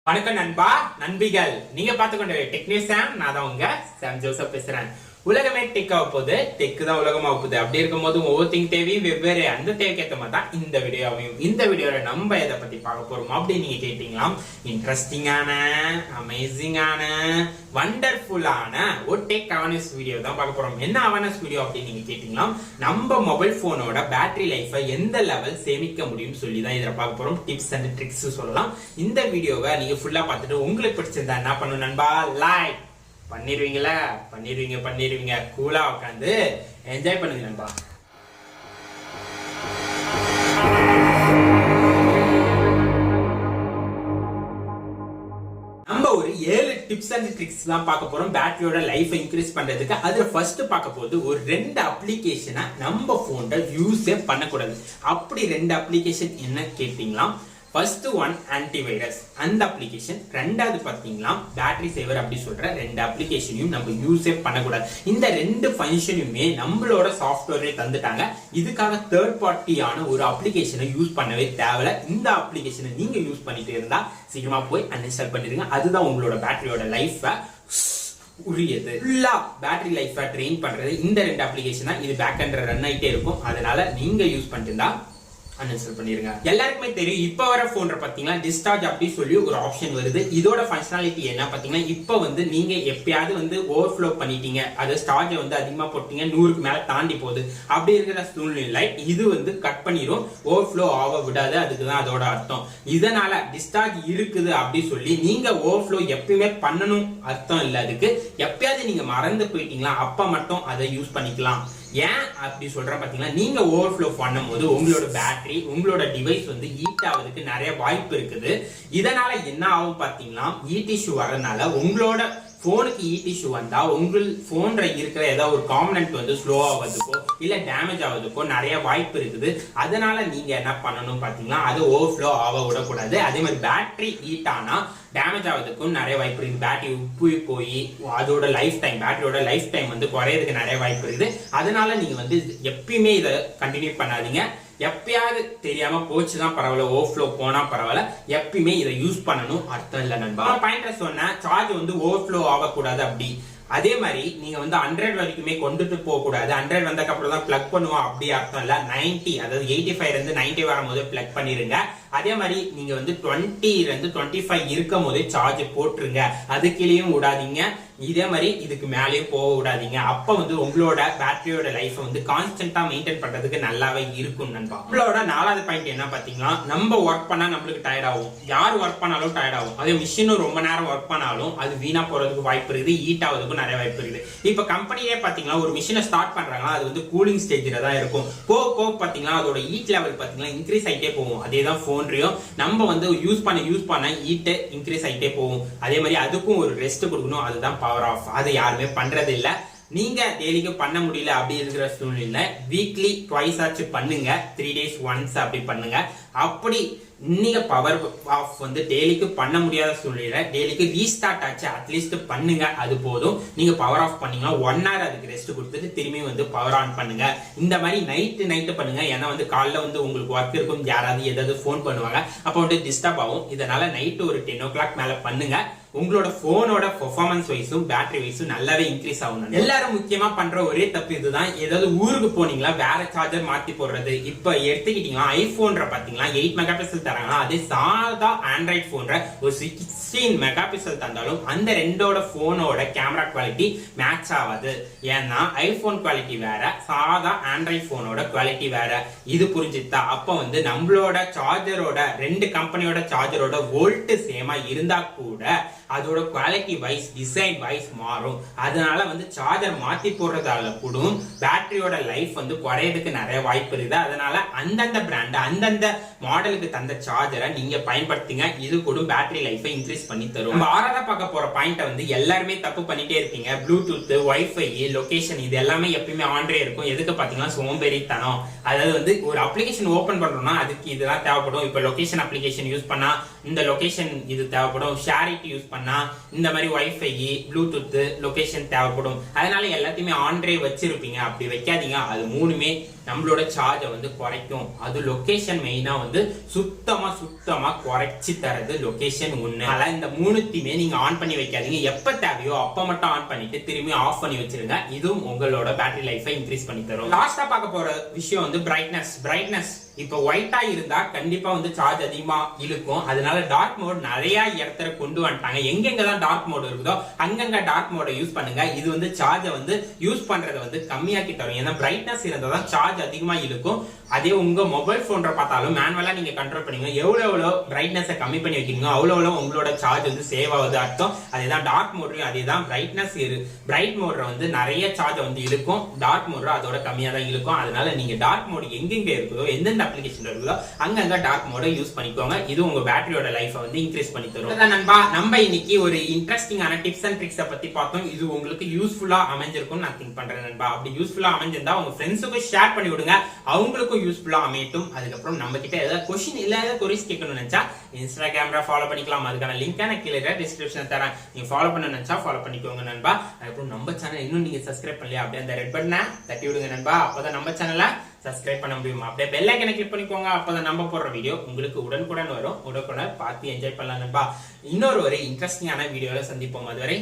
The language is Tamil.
வணக்கம் நண்பா நண்பிகள், நீங்க பார்த்து கொண்ட டெக்னிக் சாம். நான் தான் உங்க சாம் ஜோசப் பேசுறேன். உலகமே டெக் ஆக போகுது, டெக் தான் உலகமாக போகுது. அப்படி இருக்கும்போது ஒவ்வொரு தேவையும் வெவ்வேறு, அந்த தேவைக்கு ஏற்ற மாதிரி தான் இந்த வீடியோவையும். இந்த வீடியோல நம்ம எதை பத்தி பார்க்க போறோம் அப்படின்னு நீங்க கேட்டீங்களா? இன்ட்ரெஸ்டிங்கான, அமேசிங்கான, வண்டர்ஃபுல்லான ஒரு டெக் அவேர்னஸ் வீடியோ தான் பார்க்க போறோம். என்ன அவேர்னஸ் வீடியோ அப்படின்னு நீங்க கேட்டீங்களா? நம்ம மொபைல் போனோட பேட்டரி லைஃபை எந்த லெவல் சேமிக்க முடியும் சொல்லி தான் இதில் பார்க்க போறோம். டிப்ஸ் அண்ட் ட்ரிக்ஸ் சொல்லலாம். இந்த வீடியோவை நீங்க ஃபுல்லா பார்த்துட்டு உங்களுக்கு பிடிச்சிருந்தா என்ன பண்ணணும் நண்பா? லைக் பண்ணிருவீங்களா? பண்ணிருவீங்க. கூலா உட்காந்து என்ஜாய் பண்ணுங்க நண்பா. நம்ம ஒரு 7 டிப்ஸ் அண்ட் ட்ரிக்ஸ் தான் பார்க்க போறோம் பேட்டரியோட லைஃப் இன்க்ரீஸ் பண்றதுக்கு. அதுல ஃபர்ஸ்ட் பார்க்க போது ஒரு 2 அப்ளிகேஷனை நம்ம போன்ல யூஸே பண்ணக்கூடாது. அப்படி 2 அப்ளிகேஷன் என்ன கேட்டீங்களா? ஃபர்ஸ்ட் ஒன் ஆன்டிவைரஸ், அந்த அப்ளிகேஷன். ரெண்டாவது பாத்தீங்களா பேட்டரி சேவர் அப்படி சொல்ற 2 அப்ளிகேஷனையும் நம்ம யூஸே பண்ணக்கூடாது. இந்த 2 ஃபங்க்ஷனுமே நம்மளோட சாஃப்ட்வேரே தந்துட்டாங்க. இதுக்காக தேர்ட் பார்ட்டியான ஒரு அப்ளிகேஷனை யூஸ் பண்ணவே தேவையில்ல. இந்த அப்ளிகேஷனை நீங்க யூஸ் பண்ணிட்டு இருந்தா சீக்கிரமா போய் அன்இன்ஸ்டால் பண்ணிருங்க. அதுதான் உங்களோட பேட்டரியோட லைஃபை உரியது. ஃபுல்லா பேட்டரி லைஃபை ட்ரெயின் பண்றது இந்த 2 அப்ளிகேஷன் தான். இது பேக் எண்ட்ல ரன் ஆயிட்டே இருக்கும். அதனால நீங்க யூஸ் பண்ணிட்டு இருந்தா அன்இன்ஸ்டால் பண்ணிருங்க. எல்லாருக்குமே தெரியும், இப்ப வர போன்ல பாத்தீங்கன்னா டிஸ்சார்ஜ் அப்படி சொல்லி ஒரு ஆப்ஷன் வருது. இதோட ஃபங்க்ஷனாலிட்டி என்ன பாத்தீங்கன்னா, இப்ப நீங்க எப்பயாவது ஓவர்ஃப்ளோ பண்ணிட்டீங்க, அது சார்ஜ் அதிகமா போட்டீங்க, 100க்கு மேல தாண்டி போகுது, அப்படி இருக்கிற சூழ்நிலை இது கட் பண்ணிரும், ஓவர்ஃப்ளோ ஆக விடாது. அதுக்குதான் அதோட அர்த்தம். இதனால டிஸ்சார்ஜ் இருக்குது அப்படி சொல்லி நீங்க ஓவர்ஃப்ளோ எப்பயுமே பண்ணணும் அர்த்தம் இல்ல. அதுக்கு எப்பயாவது நீங்க மறந்து போயிட்டீங்களா, அப்ப மட்டும் அதை யூஸ் பண்ணிக்கலாம். ஏன் அப்படி சொல்ற பாத்தீங்கன்னா, நீங்க ஓவர்ஃப்ளோ பண்ணும்போது உங்களோட பேட்டரி, உங்களோட டிவைஸ் ஹீட் ஆவதுக்கு நிறைய வாய்ப்பு இருக்குது. இதனால என்ன ஆகும் பாத்தீங்கன்னா, ஹீட் இஷ்யூ வரதுனால உங்களோட போனுக்கு ஹீட் இஷ்யூ வந்தா உங்கள் போன்ல இருக்கிற ஏதாவது ஒரு காம்பனன்ட் ஸ்லோ ஆவதுக்கோ இல்ல டேமேஜ் ஆவதுக்கோ நிறைய வாய்ப்பு இருக்குது. அதனால நீங்க என்ன பண்ணணும் பாத்தீங்கன்னா, அது ஓவர்ஃப்ளோ ஆக விடக்கூடாது. அதே மாதிரி பேட்டரி ஹீட் ஆனா டேமேஜ் ஆவதுக்கும் நிறைய வாய்ப்பு இருக்குது. பேட்டரி உப்பு போய் அதோட லைஃப் டைம், பேட்டரியோட லைஃப் டைம் குறையறதுக்கு நிறைய வாய்ப்பு இருக்குது. அதனால நீங்க எப்பயுமே இதை கண்டினியூ பண்ணாதீங்க. எப்பயாவது தெரியாம போச்சுதான் பரவாயில்ல, ஓவர்ஃப்ளோ போனா பரவாயில்ல, எப்பயுமே இதை யூஸ் பண்ணணும் அர்த்தம் இல்ல நண்பா. பாயிண்ட்ல சொன்ன சார்ஜ் ஓவர்ஃப்ளோ ஆகக்கூடாது அப்படி. அதே மாதிரி நீங்க 100 வரைக்குமே கொண்டுட்டு போக கூடாது. 100 வந்ததுக்கு அப்புறம் தான் பிளக் பண்ணுவோம் அப்படி அர்த்தம் இல்ல. 90, அதாவது 85 இருந்து 90 வரும்போது பிளக் பண்ணிருங்க. அதே மாதிரி நீங்க 20 இருந்து 25 இருக்கும் போதே சார்ஜ் போட்டுருங்க. அதுக்கிலையும் விடாதீங்க. இதே மாதிரி இதுக்கு மேலேயும் போக விடாதீங்க. அப்ப உங்களோட பேட்டரியோட லைஃப் கான்ஸ்டன்டா மெயின்டைன் பண்றதுக்கு நல்லாவே இருக்கும் நண்பா. உங்களோட 4வது பாயிண்ட் என்ன பாத்தீங்கன்னா, நம்ம ஒர்க் பண்ணா நம்மளுக்கு டயர்ட் ஆகும். யார் ஒர்க் பண்ணாலும் டயர்ட் ஆகும். அதே மிஷினும் ரொம்ப நேரம் ஒர்க் பண்ணாலும் அது வீணா போறதுக்கு வாய்ப்பு இருக்குது, ஹீட் ஆகுறதுக்கும் நிறைய வாய்ப்பு இருக்குது. இப்ப கம்பெனியே பாத்தீங்கன்னா ஒரு மிஷினை ஸ்டார்ட் பண்றாங்கன்னா அது கூலிங் ஸ்டேஜ்ல தான் இருக்கும். போக போக பாத்தீங்கன்னா அதோட ஹீட் லெவல் பாத்தீங்கன்னா இன்க்ரீஸ் ஆயிட்டே போகும். அதேதான் போன்லயும் நம்ம யூஸ் பண்ண ஹீட் இன்க்ரீஸ் ஆயிட்டே போகும். அதே மாதிரி அதுக்கும் ஒரு ரெஸ்ட் கொடுக்கணும். அதுதான் பவர் ஆஃப். அது யாருமே பண்றது இல்ல. நீங்க டெய்லிக்கு பண்ண முடியல அப்படி இருக்கிற சூழ்நிலை வீக்லி ட்வைஸ் ஆச்சு பண்ணுங்க, 3 days once அப்படி பண்ணுங்க. அப்படி நீங்க பவர் ஆஃப் டெய்லிக்கு பண்ண முடியாத சூழ்நிலை டெய்லிக்கு ரீஸ்டார்ட் ஆச்சு அட்லீஸ்ட் பண்ணுங்க, அது போதும். நீங்க பவர் ஆஃப் பண்ணீங்கன்னா 1 hour அதுக்கு ரெஸ்ட் கொடுத்துட்டு திரும்பி பவர் ஆன் பண்ணுங்க. இந்த மாதிரி நைட்டு பண்ணுங்க. ஏன்னா காலைல உங்களுக்கு ஒர்க் இருக்கும், யாராவது ஏதாவது போன் பண்ணுவாங்க, அப்போ டிஸ்டர்ப் ஆகும். இதனால நைட்டு ஒரு 10 o'clock மேல பண்ணுங்க. உங்களோட போனோட பெர்ஃபார்மன்ஸ் வைஸும் பேட்டரி வைஸும் நல்லாவே இன்க்ரீஸ் ஆகும். எல்லாரும் முக்கியமா பண்ற ஒரே தப்பு இதுதான். ஏதாவது ஊருக்கு போனீங்களா வேற சார்ஜர் மாத்தி போடுறது. இப்ப எடுத்துக்கிட்டீங்களா ஐபோன்ல பாத்தீங்களா 8 மெகாபிக்சல் தராங்க. அதே சாதா ஆண்ட்ராய்ட் போன்ல ஒரு 16 மெகாபிக்சல் தந்தாலும் அந்த ரெண்டோட போனோட கேமரா குவாலிட்டி மேட்ச் ஆகாது. ஏன்னா ஐபோன் குவாலிட்டி வேற, சாதா ஆண்ட்ராய்ட் போனோட குவாலிட்டி வேற. இது புரிஞ்சுட்டா அப்ப நம்மளோட சார்ஜரோட 2 கம்பெனியோட சார்ஜரோட வோல்ட் சேமா இருந்தா கூட அதோட குவாலிட்டி வைஸ், டிசைன் வைஸ் மாறும். அதனால சார்ஜர் மாத்தி போடுறதால கூட பேட்டரியோட லைஃப் குறையறதுக்கு நிறைய வாய்ப்பு இருக்குது. அதனால அந்தந்த பிராண்ட், அந்தந்த மாடலுக்கு தந்த சார்ஜரை நீங்க பயன்படுத்துங்க. இது கூட பேட்டரி லைஃபை இன்க்ரீஸ் பண்ணி தரும். நம்ம 6ஆவதா பார்க்க போற பாயிண்ட் எல்லாருமே தப்பு பண்ணிட்டே இருப்பீங்க. ப்ளூடூத், வைஃபை, லொகேஷன் இது எல்லாமே எப்பயுமே ஆன்ரே இருக்கும். எதுக்கு பாத்தீங்கன்னா சோம்பேறித்தனம். அதாவது ஒரு அப்ளிகேஷன் ஓபன் பண்றோம்னா அதுக்கு இதெல்லாம் தேவைப்படும். இப்ப லொகேஷன் அப்ளிகேஷன் யூஸ் பண்ணா இந்த லொகேஷன் இது தேவைப்படும், ஷேரிட்டி யூஸ் பண்ணா இந்த மாதிரி வைஃபை ப்ளூடூத் லொகேஷன் தேவைப்படும். அதனால எல்லாத்தையுமே ஆன்ரே வச்சிருப்பீங்க. அப்படி வைக்காதீங்க. அது மூணுமே நம்மளோட சார்ஜை வந்து குறைக்கும். அது லொகேஷன் மெயினா வந்து சுத்தமா குறைச்சி தரது லொகேஷன் ஒண்ணு. அதனால இந்த மூணுத்தையுமே நீங்க ஆன் பண்ணி வைக்காதீங்க. எப்ப தேவையோ அப்ப மட்டும் ஆன் பண்ணிட்டு திரும்பி ஆஃப் பண்ணி வச்சிருங்க. இதுவும் உங்களோட பேட்டரி லைஃபை இன்க்ரீஸ் பண்ணி தரும். லாஸ்டா பார்க்க போற விஷயம் வந்து பிரைட்னஸ். இப்ப ஒயிட்டா இருந்தா கண்டிப்பா வந்து சார்ஜ் அதிகமா இழுக்கும். அதனால டார்க் மோட் நிறைய இடத்துல கொண்டு வந்துட்டாங்க. எங்கெங்கதான் டார்க் மோட் இருக்குதோ அங்கங்க டார்க் மோட யூஸ் பண்ணுங்க. இது வந்து சார்ஜை வந்து யூஸ் பண்றதை வந்து கம்மியாக்கி தரும். ஏன்னா பிரைட்னஸ் இருந்தாதான் சார்ஜ் அதிகமா இழுக்கும். அதே உங்க மொபைல் போன்ல பார்த்தாலும் மேனுவலா நீங்க கண்ட்ரோல் பண்ணுவீங்க. எவ்வளவு பிரைட்னஸ் கம்மி பண்ணி வைக்கிறீங்க அவ்வளவு உங்களோட சார்ஜ் வந்து சேவ் ஆகுது அர்த்தம். அதேதான் டார்க் மோட்லயும் அதேதான். பிரைட் மோட்ல வந்து நிறைய சார்ஜ் வந்து இருக்கும், டார்க் மோட்ல அதோட கம்மியா தான் இருக்கும். அதனால நீங்க டார்க் மோட் எங்கெங்க இருக்குதோ எந்தெந்த அப்ளிகேஷன் இருக்குதோ அங்கங்க டார்க் மோட யூஸ் பண்ணிக்கோங்க. இது உங்க பேட்டரியோட லைஃபை வந்து இன்க்ரீஸ் பண்ணி தரும். அதான் நண்பா, நம்ம இன்னைக்கு ஒரு இன்ட்ரெஸ்டிங்கான டிப்ஸ் அண்ட் ட்ரிக்ஸை பத்தி பார்த்தோம். இது உங்களுக்கு யூஸ்ஃபுல்லா அமைஞ்சிருக்கும் நான் திங்க் பண்றேன் நண்பா. அப்படி யூஸ்ஃபுல்லா அமைஞ்சிருந்தா உங்க ஃப்ரெண்ட்ஸுக்கு ஷேர் பண்ணி விடுங்க, அவங்களுக்கும் யூஸ்ஃபுல்லா அமையட்டும். அதுக்கப்புறம் நம்ம கிட்ட ஏதாவது கொஸ்டின் இல்ல ஏதாவது கொரிஸ் கேட்கணும்னு நினைச்சா இன்ஸ்டாகிராம்ல ஃபாலோ பண்ணிக்கலாம். அதுக்கான லிங்க் நான் கீழே டிஸ்கிரிப்ஷன் தரேன். நீங்க ஃபாலோ பண்ண நினைச்சா ஃபாலோ பண்ணிக்கோங்க நண்பா. அதுக்கப்புறம் நம்ம சேனல் இன்னும் நீங்க சப்ஸ்கிரைப் பண்ணலையா, அப்படியே அந்த ரெட் பட்டனை தட்டி விடுங்க நண்பா. அப்பதான் நம்ம சேனலை சப்ஸ்கிரைப் பண்ண முடியும். அப்படியே பெல் ஐக்கனை கிளிக் பண்ணிக்கோங்க. அப்பதான் நம்ம போடுற வீடியோ உங்களுக்கு உடனுக்குடன் வரும். உடனுக்குடன் பார்த்து என்ஜாய் பண்ணலாம் நண்பா. இன்னொரு இன்ட்ரெஸ்டிங்கான வீடியோல சந்திப்போம். அதுவரை